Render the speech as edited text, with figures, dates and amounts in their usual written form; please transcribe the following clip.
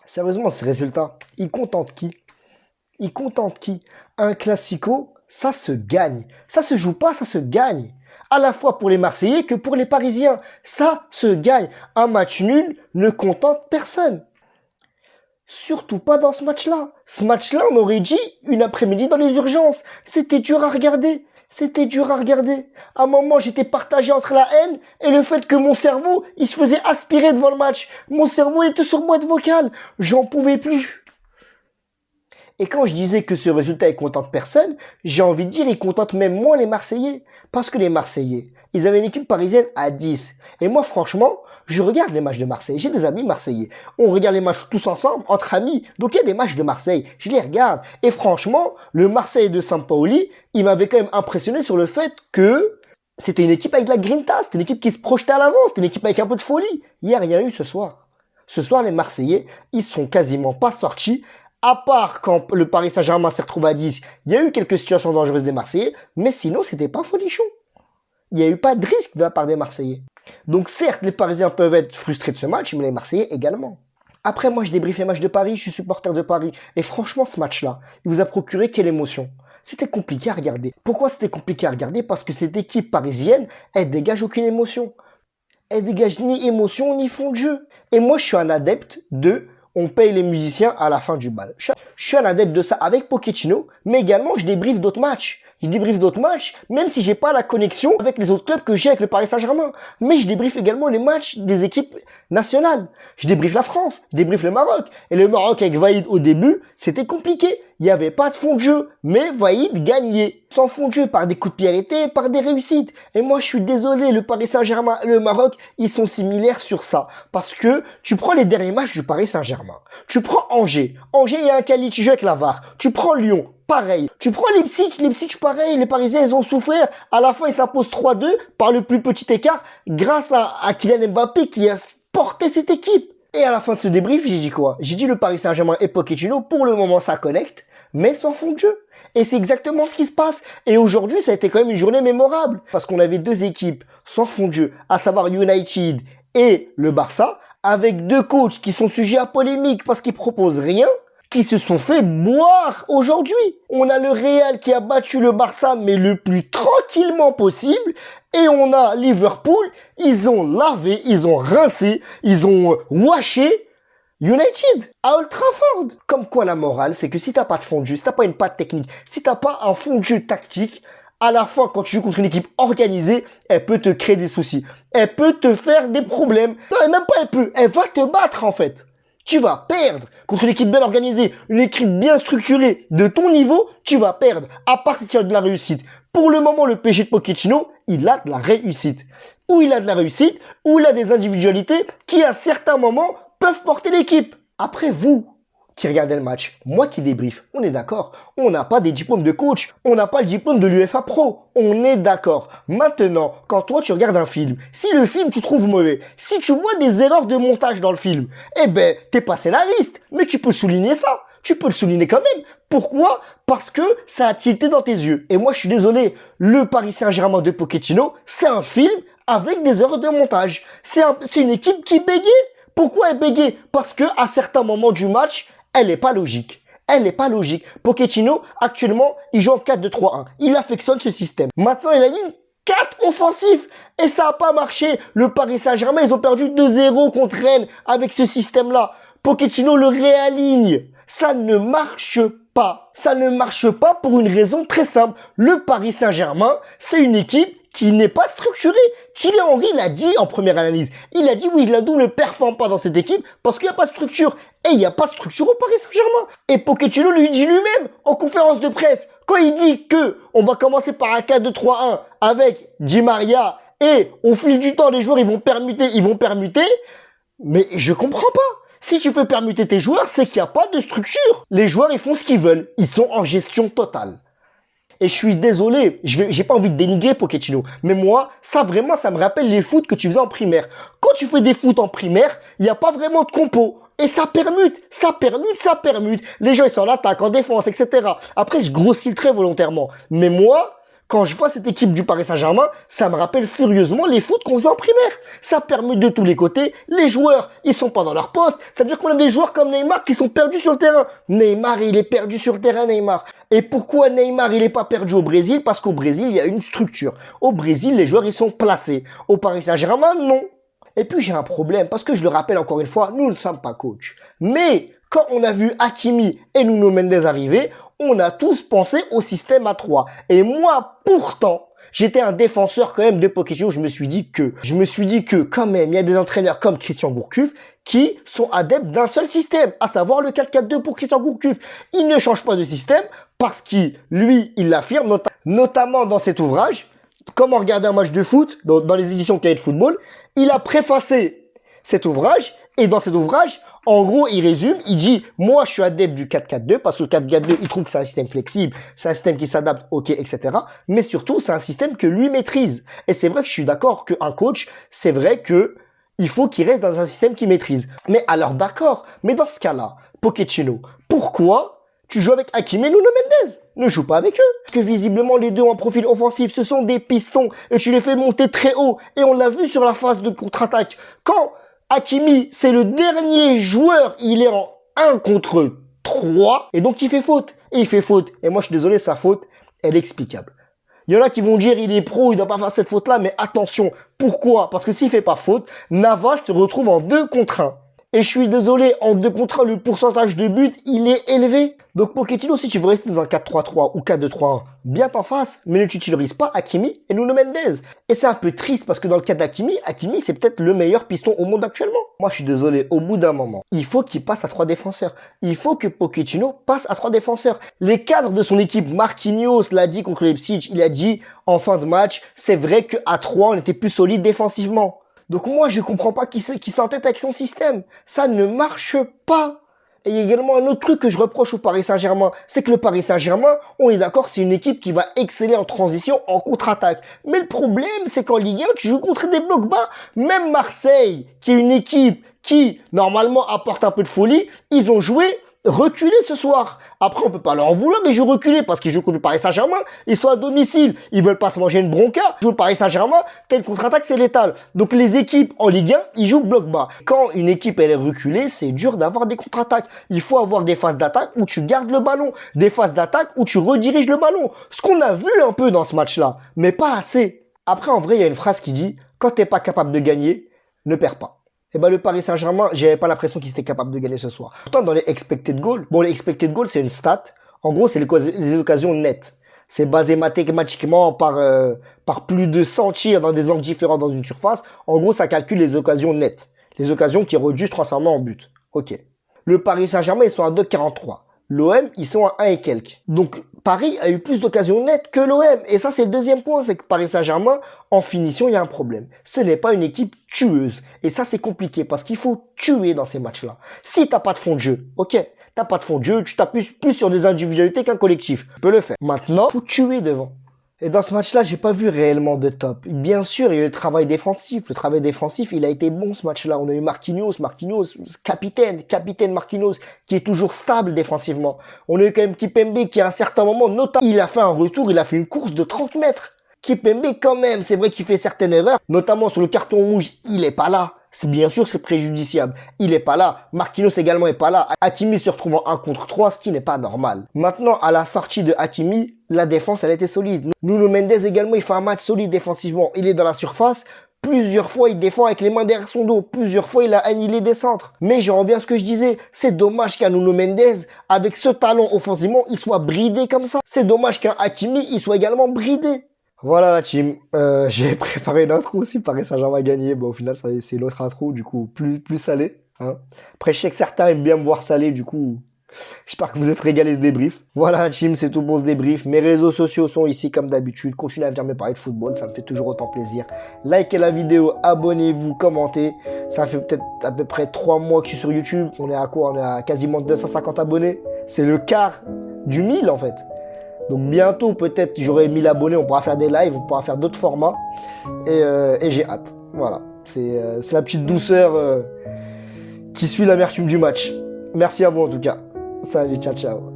Sérieusement, ces résultats, ils contentent qui? Ils contentent qui? Un classico, ça se gagne. Ça se joue pas, ça se gagne. À la fois pour les Marseillais que pour les Parisiens. Ça se gagne. Un match nul ne contente personne. Surtout pas dans ce match-là. Ce match-là, on aurait dit une après-midi dans les urgences. C'était dur à regarder. C'était dur à regarder. À un moment, j'étais partagé entre la haine et le fait que mon cerveau, il se faisait aspirer devant le match. Mon cerveau était sur boîte vocale. J'en pouvais plus. Et quand je disais que ce résultat est contente personne, j'ai envie de dire il contente même moins les Marseillais. Parce que les Marseillais, ils avaient une équipe parisienne à 10. Et moi, franchement, je regarde les matchs de Marseille. J'ai des amis marseillais. On regarde les matchs tous ensemble, entre amis. Donc il y a des matchs de Marseille. Je les regarde. Et franchement, le Marseille de Sampaoli, il m'avait quand même impressionné sur le fait que c'était une équipe avec de la grinta. C'était une équipe qui se projetait à l'avance. C'était une équipe avec un peu de folie. Il n'y a rien eu ce soir. Ce soir, les Marseillais, ils sont quasiment pas sortis. À part quand le Paris Saint-Germain s'est retrouvé à 10, il y a eu quelques situations dangereuses des Marseillais, mais sinon, c'était pas folichon. Il n'y a eu pas de risque de la part des Marseillais. Donc certes, les Parisiens peuvent être frustrés de ce match, mais les Marseillais également. Après, moi, je débriefe les matchs de Paris, je suis supporter de Paris. Et franchement, ce match-là, il vous a procuré quelle émotion? C'était compliqué à regarder. Pourquoi c'était compliqué à regarder? Parce que cette équipe parisienne, elle dégage aucune émotion. Elle dégage ni émotion, ni fond de jeu. Et moi, je suis un adepte de... on paye les musiciens à la fin du bal. Je suis un adepte de ça avec Pochettino, mais également je débriefe d'autres matchs. Je débriefe d'autres matchs, même si j'ai pas la connexion avec les autres clubs que j'ai avec le Paris Saint-Germain. Mais je débriefe également les matchs des équipes nationales. Je débriefe la France, je débriefe le Maroc. Et le Maroc avec Vaïd au début, c'était compliqué. Il n'y avait pas de fond de jeu, mais Vaïd gagnait. Sans fond de jeu, par des coups de pied arrêtés, par des réussites. Et moi, je suis désolé, le Paris Saint-Germain et le Maroc, ils sont similaires sur ça. Parce que tu prends les derniers matchs du Paris Saint-Germain. Tu prends Angers. Angers, il y a un quali, tu joues avec la VAR. Tu prends Lyon. Pareil. Tu prends Leipzig, pareil. Les Parisiens, ils ont souffert. À la fin, ils s'imposent 3-2 par le plus petit écart grâce à Kylian Mbappé qui a porté cette équipe. Et à la fin de ce débrief, j'ai dit quoi? J'ai dit le Paris Saint-Germain et Pochettino, pour le moment, ça connecte, mais sans fond de jeu. Et c'est exactement ce qui se passe. Et aujourd'hui, ça a été quand même une journée mémorable. Parce qu'on avait deux équipes sans fond de jeu, à savoir United et le Barça, avec deux coachs qui sont sujets à polémique parce qu'ils proposent rien, qui se sont fait boire aujourd'hui. On a le Real qui a battu le Barça, mais le plus tranquillement possible. Et on a Liverpool, ils ont lavé, ils ont rincé, ils ont washé United à Old Trafford. Comme quoi la morale, c'est que si t'as pas de fond de jeu, si t'as pas une patte technique, si t'as pas un fond de jeu tactique, à la fin, quand tu joues contre une équipe organisée, elle peut te créer des soucis. Elle peut te faire des problèmes. Non, même pas elle peut, elle va te battre en fait. Tu vas perdre contre une équipe bien organisée, une équipe bien structurée de ton niveau, tu vas perdre, à part si tu as de la réussite. Pour le moment, le PSG de Pochettino, il a de la réussite. Ou il a de la réussite, ou il a des individualités qui, à certains moments, peuvent porter l'équipe. Après, vous qui regardez le match, moi qui débriefe, on est d'accord. On n'a pas des diplômes de coach, on n'a pas le diplôme de l'UEFA Pro. On est d'accord. Maintenant, quand toi tu regardes un film, si le film tu trouves mauvais, si tu vois des erreurs de montage dans le film, eh ben, t'es pas scénariste, mais tu peux souligner ça. Tu peux le souligner quand même. Pourquoi? Parce que ça a tilté dans tes yeux. Et moi, je suis désolé, le Paris Saint-Germain de Pochettino, c'est un film avec des erreurs de montage. C'est une équipe qui bégait. Pourquoi elle bégait? Parce que à certains moments du match, elle n'est pas logique. Elle n'est pas logique. Pochettino, actuellement, il joue en 4-2-3-1. Il affectionne ce système. Maintenant, il a mis 4 offensifs. Et ça n'a pas marché. Le Paris Saint-Germain, ils ont perdu 2-0 contre Rennes avec ce système-là. Pochettino le réaligne. Ça ne marche pas. Ça ne marche pas pour une raison très simple. Le Paris Saint-Germain, c'est une équipe qui n'est pas structurée. Thierry Henry l'a dit en première analyse. Il a dit oui, Wijnaldum ne performe pas dans cette équipe parce qu'il n'y a pas de structure. Et il n'y a pas de structure au Paris Saint-Germain. Et Pochettino lui dit lui-même en conférence de presse, quand il dit que on va commencer par un 4-2-3-1 avec Di Maria et au fil du temps, les joueurs ils vont permuter. Mais je comprends pas. Si tu fais permuter tes joueurs, c'est qu'il n'y a pas de structure. Les joueurs, ils font ce qu'ils veulent. Ils sont en gestion totale. Et je suis désolé, j'ai pas envie de dénigrer Pochettino. Mais moi, ça vraiment, ça me rappelle les foot que tu faisais en primaire. Quand tu fais des foot en primaire, il n'y a pas vraiment de compo. Et ça permute, ça permute, ça permute. Les gens, ils sont en attaque, en défense, etc. Après, je grossis le trait volontairement. Mais moi, quand je vois cette équipe du Paris Saint-Germain, ça me rappelle furieusement les foot qu'on faisait en primaire. Ça permute de tous les côtés. Les joueurs, ils sont pas dans leur poste. Ça veut dire qu'on a des joueurs comme Neymar qui sont perdus sur le terrain. Neymar, il est perdu sur le terrain, Neymar. Et pourquoi Neymar, il est pas perdu au Brésil? Parce qu'au Brésil, il y a une structure. Au Brésil, les joueurs, ils sont placés. Au Paris Saint-Germain, non. Et puis j'ai un problème, parce que je le rappelle encore une fois, nous ne sommes pas coachs. Mais quand on a vu Hakimi et Nuno Mendes arriver, on a tous pensé au système à 3. Et moi, pourtant, j'étais un défenseur quand même de Pochettino. Je me suis dit que quand même, il y a des entraîneurs comme Christian Gourcuff qui sont adeptes d'un seul système, à savoir le 4-4-2 pour Christian Gourcuff. Il ne change pas de système parce qu'il, lui, il l'affirme, notamment dans cet ouvrage, Comment regarder un match de foot, dans les éditions Cahiers de football. Il a préfacé cet ouvrage, et dans cet ouvrage, en gros, il résume, il dit, moi, je suis adepte du 4-4-2, parce que le 4-4-2, il trouve que c'est un système flexible, c'est un système qui s'adapte, ok, etc. Mais surtout, c'est un système que lui maîtrise. Et c'est vrai que je suis d'accord qu'un coach, c'est vrai que il faut qu'il reste dans un système qu'il maîtrise. Mais alors, d'accord, mais dans ce cas-là, Pochettino, pourquoi tu joues avec Hakimi et Nuno Mendes? Ne joue pas avec eux. Parce que visiblement, les deux ont un profil offensif. Ce sont des pistons. Et tu les fais monter très haut. Et on l'a vu sur la phase de contre-attaque. Quand Hakimi, c'est le dernier joueur, il est en 1 contre 3. Et donc, il fait faute. Et il fait faute. Et moi, je suis désolé, sa faute, elle est explicable. Il y en a qui vont dire, il est pro, il ne doit pas faire cette faute-là. Mais attention. Pourquoi? Parce que s'il fait pas faute, Navas se retrouve en 2 contre 1. Et je suis désolé, en 2 contre 1, le pourcentage de buts, il est élevé. Donc Pochettino, si tu veux rester dans un 4-3-3 ou 4-2-3-1, bien t'en face, mais ne titularises pas Hakimi et Nuno Mendes. Et c'est un peu triste parce que dans le cas d'Hakimi, Hakimi c'est peut-être le meilleur piston au monde actuellement. Moi je suis désolé, au bout d'un moment, il faut qu'il passe à 3 défenseurs. Il faut que Pochettino passe à 3 défenseurs. Les cadres de son équipe, Marquinhos l'a dit contre Leipzig, il a dit en fin de match, c'est vrai qu'à 3 on était plus solide défensivement. Donc moi je comprends pas qui s'entête avec son système. Ça ne marche pas. Et il y a également un autre truc que je reproche au Paris Saint-Germain, c'est que le Paris Saint-Germain, on est d'accord, c'est une équipe qui va exceller en transition, en contre-attaque. Mais le problème, c'est qu'en Ligue 1, tu joues contre des blocs bas. Même Marseille, qui est une équipe qui, normalement, apporte un peu de folie, ils ont joué reculé ce soir. Après, on peut pas leur en vouloir, mais ils jouent reculé parce qu'ils jouent contre le Paris Saint-Germain. Ils sont à domicile. Ils veulent pas se manger une bronca. Ils jouent le Paris Saint-Germain. Telle contre-attaque, c'est létal. Donc, les équipes en Ligue 1, ils jouent bloc bas. Quand une équipe, elle est reculée, c'est dur d'avoir des contre-attaques. Il faut avoir des phases d'attaque où tu gardes le ballon. Des phases d'attaque où tu rediriges le ballon. Ce qu'on a vu un peu dans ce match-là. Mais pas assez. Après, en vrai, il y a une phrase qui dit, quand t'es pas capable de gagner, ne perds pas. Et ben le Paris Saint-Germain, j'avais pas l'impression qu'ils étaient capables de gagner ce soir. Pourtant, dans les expected goals, bon, les expected goals, c'est une stat. En gros, c'est les occasions nettes. C'est basé mathématiquement par plus de 100 tirs dans des angles différents dans une surface. En gros, ça calcule les occasions nettes. Les occasions qui auraient dû se transformer en but. Ok. Le Paris Saint-Germain, ils sont à 2,43. L'OM, ils sont à 1 et quelques. Donc, Paris a eu plus d'occasions nettes que l'OM. Et ça, c'est le deuxième point, c'est que Paris Saint-Germain, en finition, il y a un problème. Ce n'est pas une équipe tueuse. Et ça, c'est compliqué parce qu'il faut tuer dans ces matchs-là. Si t'as pas de fond de jeu, ok, t'as pas de fond de jeu, tu t'appuies plus sur des individualités qu'un collectif. Tu peux le faire. Maintenant, faut tuer devant. Et dans ce match-là, j'ai pas vu réellement de top. Bien sûr, il y a eu le travail défensif. Le travail défensif, il a été bon ce match-là. On a eu Marquinhos, capitaine Marquinhos, qui est toujours stable défensivement. On a eu quand même Kimpembe qui à un certain moment, notamment, il a fait un retour, il a fait une course de 30 mètres. Kimpembe quand même, c'est vrai qu'il fait certaines erreurs, notamment sur le carton rouge, il est pas là. Bien sûr, c'est préjudiciable. Il est pas là. Marquinhos également est pas là. Hakimi se retrouve en 1 contre 3, ce qui n'est pas normal. Maintenant, à la sortie de Hakimi, la défense, elle était solide. Nuno Mendes également, il fait un match solide défensivement. Il est dans la surface. Plusieurs fois, il défend avec les mains derrière son dos. Plusieurs fois, il a annihilé des centres. Mais je reviens à ce que je disais. C'est dommage qu'un Nuno Mendes, avec ce talent offensivement, il soit bridé comme ça. C'est dommage qu'un Hakimi, il soit également bridé. Voilà la team, j'ai préparé une intro aussi, Paris Saint-Germain a gagné, bon au final c'est l'autre intro, du coup plus salé. Hein. Après je sais que certains aiment bien me voir salé, du coup j'espère que vous êtes régalés ce débrief. Voilà la team, c'est tout pour ce débrief, mes réseaux sociaux sont ici comme d'habitude, continuez à venir me parler de football, ça me fait toujours autant plaisir. Likez la vidéo, abonnez-vous, commentez, ça fait peut-être à peu près 3 mois que je suis sur YouTube, on est à quoi? On est à quasiment 250 abonnés, c'est le quart du 1000 en fait. Donc bientôt, peut-être, j'aurai 1000 abonnés, on pourra faire des lives, on pourra faire d'autres formats. Et j'ai hâte. Voilà. C'est la petite douceur qui suit l'amertume du match. Merci à vous en tout cas. Salut, ciao, ciao.